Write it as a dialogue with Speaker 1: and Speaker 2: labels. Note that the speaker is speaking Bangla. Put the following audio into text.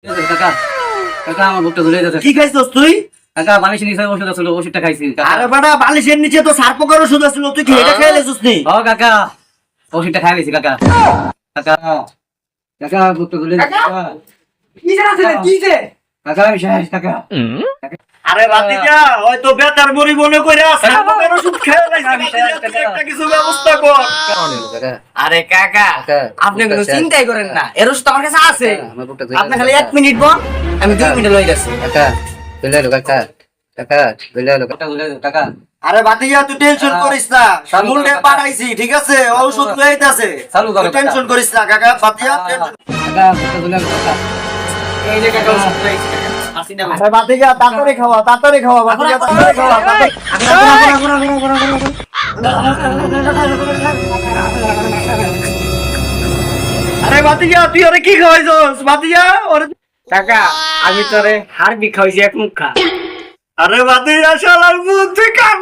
Speaker 1: কাকা কাকা আমার বুকটা ধরে যাচ্ছে।
Speaker 2: কি খাইছস তুই?
Speaker 1: কাকা বালিশের নিচে ওষুধ আছিল, ওষুধটা খাইছি কাকা।
Speaker 2: আরে বেটা, বালিশের নিচে তো সারপোকার ওষুধ আছিল, তুই কি এটা খাইলেছিস নি?
Speaker 1: ও কাকা ওষুধটা খাই নিছি কাকা। কাকা কাকা বুকটা ধরে যাচ্ছে কাকা।
Speaker 3: কি জানা কি যে
Speaker 1: কাকা আমি শেষ কাকা।
Speaker 2: আরে ভাতিজা, হয়তো বেতার মরি মনে কইরা সারপোকার ওষুধ খাইয়া লাইছিস। একটা কিছু ব্যবস্থা কর।
Speaker 1: কাকা
Speaker 3: আরে কাকা
Speaker 1: কাকা,
Speaker 3: আপনি কোনো
Speaker 1: বুকটা
Speaker 3: চিন্তাই করেন না, এর ওষুধ আমার কাছে আছে।
Speaker 1: আমার বুকটা ধরে
Speaker 3: আপনি খালি 1 মিনিট বল, আমি 2 মিনিট লই যাচ্ছি।
Speaker 1: কাকা ধরে লো কাকা। কাকা ধরে লো কাকা ধরে লো কাকা।
Speaker 2: আরে ভাতিজা, তুই টেনশন করিস না, সামুলটা পাঠাইছি, ঠিক আছে? ঔষধ লইতাছে,
Speaker 1: চালু করো,
Speaker 2: তুই টেনশন করিস না কাকা। ভাতিজা
Speaker 1: কাকা বুকটা ধরে লো কাকা।
Speaker 3: এই যে কাকা ওষুধ লইছি কাকা, আসি না।
Speaker 2: আরে ভাতিজা, তাড়াতাড়ি খাওয়া, তাড়াতাড়ি খাওয়া ভাতিজা, তাড়াতাড়ি খাওয়া। আরে ভাতিজা, তুই ওরে কি খাওয়াইছস? ভাতিজা ওরে।
Speaker 3: কাকা আমি তোরে হাড় বি খাইছি এক মুখ খা।
Speaker 2: আরে ভাতিজা, শালার মুখ তুই কাম